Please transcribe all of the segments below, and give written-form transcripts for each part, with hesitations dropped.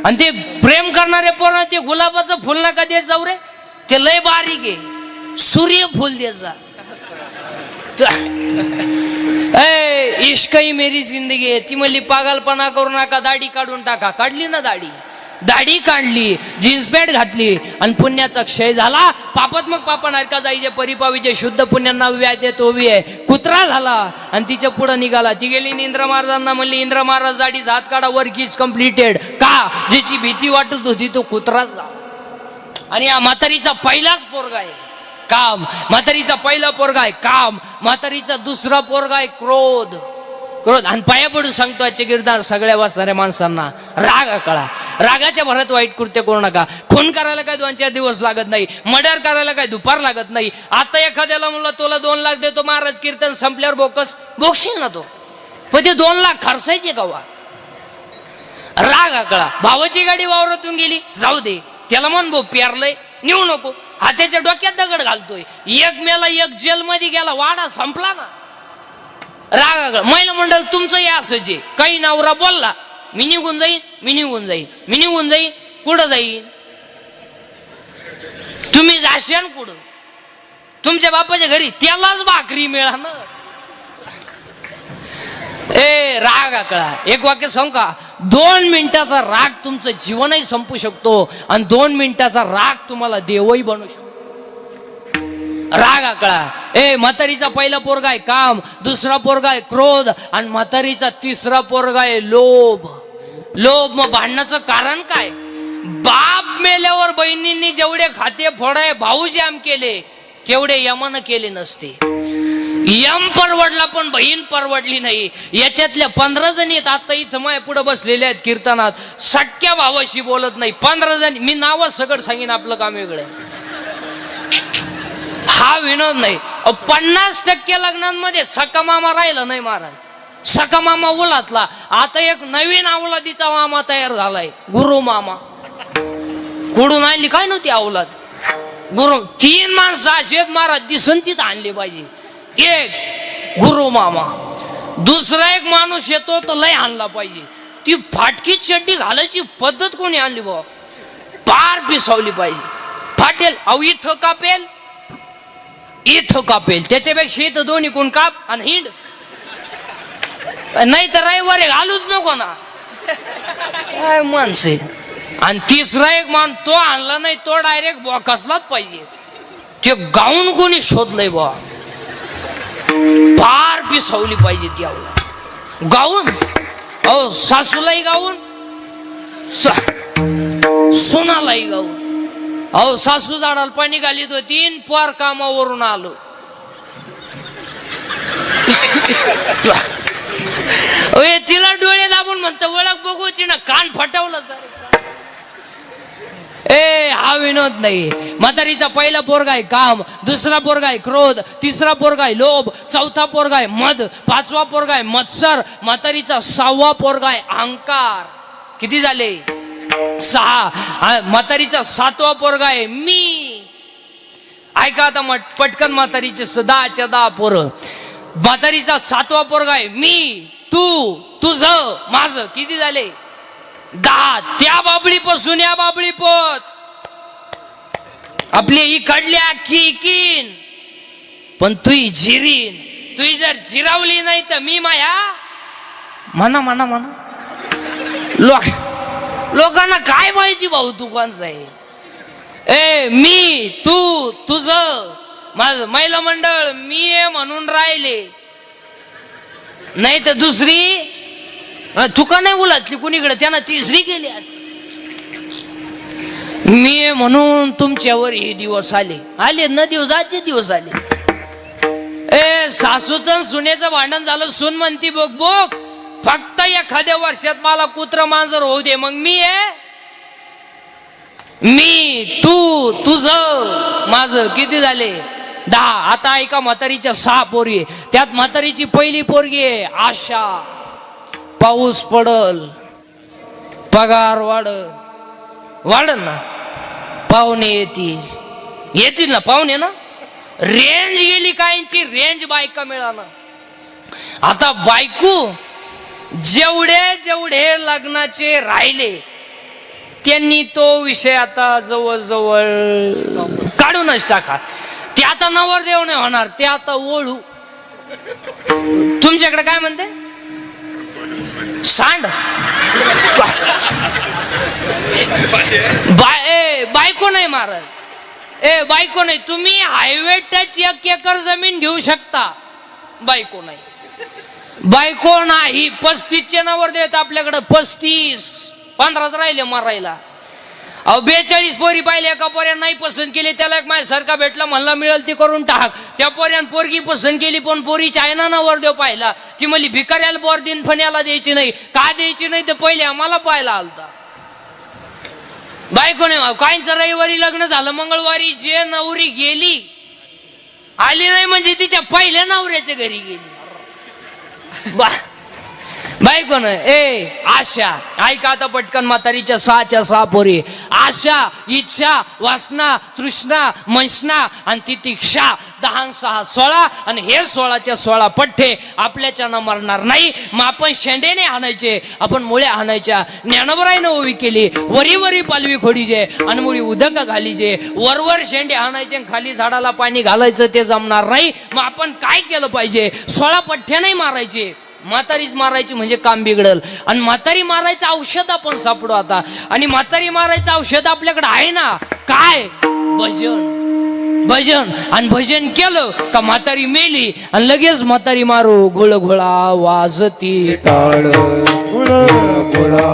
आणि ते प्रेम करणारे पोरं ते गुलाबाचं फुल नका देत जाऊ रे, ते लय बारीक आहे, सूर्यफूल द्यायचा. इश्कही मेरी जिंदगी आहे. ती म्हणली पागलपणा करू नका, दाढी काढून टाका. काढली ना दाढी काढली, जीन्स पॅन्ट घातली आणि पुण्याचा क्षय झाला. पापात्मक पापा नरका जाईचे परिपावीचे शुद्ध पुण्यांना व्याज देतो आहे. कुत्रा झाला आणि तिच्या पुढे निघाला. ती गेली इंद्र महाराजांना म्हणली, इंद्र महाराज दाढीचा हात काढा, वर्क इज कम्प्लिटेड. का? ज्याची भीती वाटत होती तो कुत्राच झाला. आणि या म्हातारीचा पहिलाच पोरगा आहे काम, म्हातारीचा पहिला पोरगा आहे काम, म्हातारीचा दुसरा पोरगा आहे क्रोध. आणि पाया पडून सांगतो आजचे कीर्तन सगळ्या वाचणाऱ्या माणसांना, राग कळा. रागाच्या भरात वाईट कृत्य करू नका. खून करायला काय 2-4 दिवस लागत नाही, मर्डर करायला काय दुपार लागत नाही. आता एखाद्याला म्हणलं तुला 2 लाख देतो महाराज, कीर्तन संपल्यावर बोकशील ना तो, पण ते 2 लाख खर्चायचे कवा? राग कळा. भावाची गाडी वावरातून गेली, जाऊ दे, त्याला म्हण भाऊ पेरलंय, नेऊ नको. हाताच्या डोक्यात दगड घालतोय, एक मेला, एक जेलमध्ये गेला, वाडा संपला ना. राग. महिला मंडळ तुमचं या असंच आहे. काही नवरा बोलला, मी निघून जाईन, कुठं जाईन? तुम्ही जाशान कुठं? तुमच्या बापाच्या घरी त्यालाच भाकरी मिळा ना. राग कळा. एक वाक्य सांगू का? 2 मिनिटाचा राग तुमचं जीवनही संपू शकतो आणि 2 मिनिटाचा राग तुम्हाला देवही बनवू शकतो. राग कळा. म्हातारीचा पहिला पोरगा आहे काम, दुसरा पोरगा आहे क्रोध आणि म्हातारीचा तिसरा पोरगा आहे लोभ. मग भांडण्याचं कारण काय? बाप मेल्यावर बहिणींनी जेवढे खाते फोडाय भाऊजाम केले तेवढे यमानं केले नसते. यम परवडला पण बहीण परवडली नाही. याच्यातल्या 15 जणी आहेत आता इथं माय पुढे बसलेल्या आहेत कीर्तनात, सख्या भावाशी बोलत नाही. 15 जणी, मी नावच सगळं सांगेन, आपलं काम वेगळं. हा विनोद नाही. 50% लग्नांमध्ये सका मामा राहिला नाही महाराज. सका मामा उलातला. आता एक नवीन अवलादीचा मामा तयार झालाय, गुरु मामा. कुठून आणली काय नव्हती अवलाद? गुरु. 3 माणसं अशी आहेत महाराज, दिसून तिथं आणली पाहिजे. एक गुरु मामा, दुसरा एक माणूस येतो तर लय आणला पाहिजे. ती फाटकी चड्डी घालायची पद्धत कोणी आणली बा, पार पिसावली पाहिजे. फाटेल अहो, इथं कापेल, त्याच्यापेक्षा इथं दोन्ही कोण काप आणि हिंड, नाही तर रविवारी घालूच नको ना. काय माणसे. आणि तिसरा एक माणूस तो आणला नाही, तो डायरेक्ट बॉकसलाच पाहिजे. ते गाऊन कोणी शोधलंय बा, पार पिसावली पाहिजे ती गाऊन. अहो, सासूलाही गाऊन, सोनालाही गाऊन. अहो, सासू झाडाला पाणी घालीत होती, पोर कामावरून आलो. तिला डोळे दाबून म्हणतं ओळख बघू, तिनं कान फटवलं सर. हा विनोद नाही. म्हातारीचा पहिला पोरगा आहे काम, दुसरा पोरगा आहे क्रोध, तिसरा पोरगा आहे लोभ, चौथा पोरगा आहे मद, 5वा पोरगा आहे मत्सर, म्हातारीचा 6वा पोरगा आहे अहंकार. किती झाले? 6. म्हातारीचा 7वा पोरगा आहे मी. ऐका आता पटकन, म्हातारीचे 10च्या 10 पोरं. म्हातारीचा 7वा पोरगा आहे मी, तू, तुझं, माझं. किती झाले? 10. त्या बाबळीपासून या बाबळीपोत आपली इकडल्या किकीन, पण तुई जिरीन. तुई जर जिरावली नाही तर मी माया म्हणा. लोकांना काय माहिती भाऊ तू कोणचा आहे? मी, तू, तुझं, माझं. महिला मंडळ मी आहे म्हणून राहिले, नाही तर दुसरी तुका नाही उलटली कुणीकडे, त्यानं तिसरी केली. मी म्हणून तुमच्यावर हे दिवस आले न, दिवसाचे दिवस आले. सासूचं सुनेचं भांडण झालं, सून म्हणती बघ फक्त एखाद्या वर्षात मला कुत्र मांजर होऊ दे, मग मी, तू, तुझं, माझं. किती झाले? 10. आता ऐका, म्हातारीच्या 6 पोरी, त्यात म्हातारीची पहिली पोरगी आहे आशा. पाऊस पडल, पगार वाढल ना, पाहुणे येतील ना, पाहुणे ना. रेंज गेली काहींची, रेंज बायका मिळाना. आता बायको जेवढे लग्नाचे राहिले त्यांनी तो विषय आता जवळजवळ काढूनच टाका. ते आता नवरदेव नाही होणार, ते आता ओळू. तुमच्याकडे काय म्हणते? सांड. बायको नाही मारत. बायको नाही. तुम्ही हायवे टच 1 एकर जमीन घेऊ शकता, बायको नाही. बायको नाही. 35चे नवरदेव आहेत आपल्याकडे. 35-15 राहिले मारायला. 42 पोरी पाहिले, एका पोऱ्यानं नाही पसंत केली, त्याला एक माझ्यासारखा भेटला, म्हणला मिळेल ती करून टाक. त्या पोऱ्यानं पोरगी पसंत केली, पण पोरी चायना नवरदेव पाहिला. ती म्हणली भिकाऱ्याला बोर दिन फण्याला द्यायची नाही. का द्यायची नाही? तर पहिले आम्हाला पाहायला आलता. बायको नाही. काहींचं रविवारी लग्न झालं, मंगळवारी जे नवरी गेली आली नाही म्हणजे तिच्या पहिल्या नवऱ्याच्या घरी गेली. बायको नाही. आशा ऐका आता पटकन. म्हातारीच्या 6च्या 6 पोरी. आशा, इच्छा, वासना, तृष्णा, मंशना आणि तितिक्षा. 10 6 16 आणि हे 16च्या 16 पठ्ठे आपल्याच्यानं मरणार नाही. मग आपण शेंडेने हाणायचे, आपण मुळ्या हाणायच्या. ज्ञानोबराईनं ओवी केली, वरी वरी पालवी खोडीचे आणि मुळी उदक घालीचे. वरवर शेंडे हाणायचे, खाली झाडाला पाणी घालायचं, ते जमणार नाही. मग आपण काय केलं पाहिजे? 16 पठ्ठे नाही मारायचे, म्हातारीच मारायची म्हणजे काम बिघडल. आणि म्हातारी मारायचं औषध आपण सापडू आता. आणि म्हातारी मारायचं औषध आपल्याकडे आहे ना. काय? भजन. भजन. आणि भजन केलं का म्हातारी मेली आणि लगेच म्हातारी मारू. गुळगुळा वाजती टाळ, गुळगुळा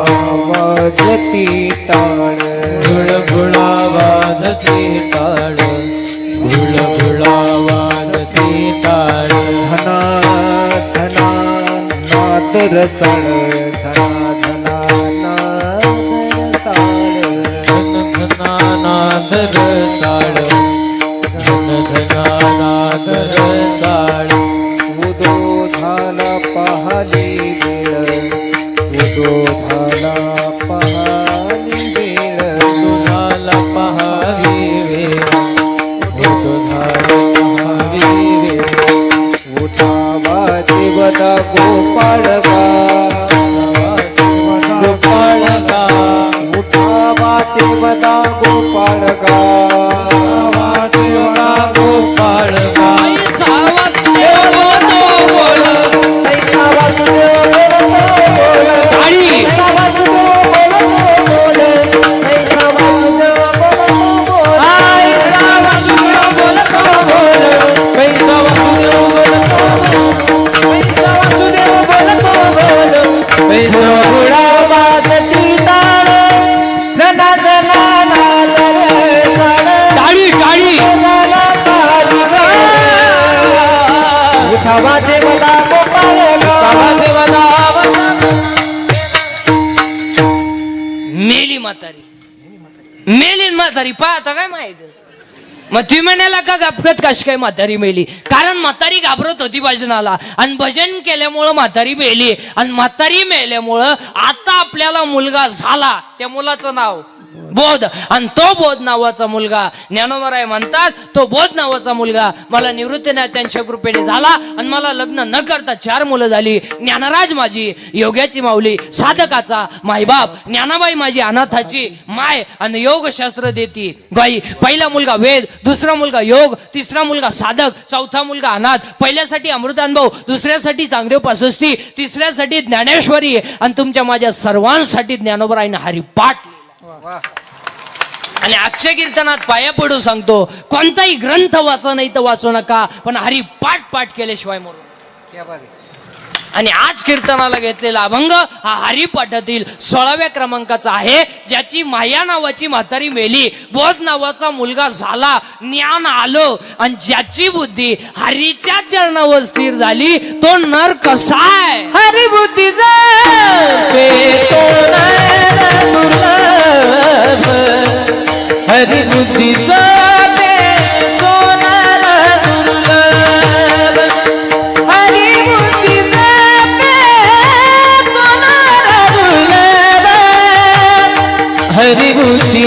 वाजती टाळ, गुळगुळा वाजती टाळ, गुळगुळा वाजती टाळ. धना धना रसाळ, धना धना नाद रसाळ, धन धना नाद रसाळ. उदो झाला पहाली वेळ, उदो झाला पहाली वेळ, उदो झाला पहाली वेळ, उदो झाला पहाली वेळ. उठावा देवता गोपाळ गा, गोपाळ गा. उठावा देवता गोपाळ गा, देवता गोपाळ गा. मेली म्हातारी. मेली म्हातारी. पाहता काय माहित? मग तुम्ही म्हणाला का गपगत कशी काय म्हातारी मेली? कारण म्हातारी घाबरत होती भजनाला आणि भजन केल्यामुळं म्हातारी मेली. आणि म्हातारी मेल्यामुळं आता आपल्याला मुलगा झाला. त्या मुलाचं नाव बोध. आणि तो बोध नावाचा मुलगा, ज्ञानोबराय म्हणतात, तो बोध नावाचा मुलगा मला निवृत्तीनाथ त्यांच्या कृपेने झाला. आणि मला लग्न न करता 4 मुलं झाली. ज्ञानराज माझी योग्याची माऊली, साधकाचा मायबाप. ज्ञानाबाई माझी अनाथाची माय आणि योगशास्त्र देती बाई. पहिला मुलगा वेद, दुसरा मुलगा योग, तिसरा मुलगा साधक, चौथा मुलगा अनाथ. पहिल्यासाठी अमृतानुभव, दुसऱ्यासाठी चांगदेव पासष्टी, तिसऱ्यासाठी ज्ञानेश्वरी आणि तुमच्या माझ्या सर्वांसाठी ज्ञानोबरायनं हरिपाठ. आणि आजच्या कीर्तनात पाया पडू सांगतो, कोणताही ग्रंथ वाचा नाही तर वाचू नका, पण हरिपाठ केल्याशिवाय मरू. आणि आज कीर्तनाला घेतलेला अभंग हा हरिपाठातील 16व्या क्रमांकाचा आहे, ज्याची माया नावाची म्हातारी मेली, बोध नावाचा मुलगा झाला, ज्ञान आलं आणि ज्याची बुद्धी हरीच्या चरणावर स्थिर झाली, तो नर कसा आहे? हरी बुद्धी हरी बुद्धी हरी बुद्धि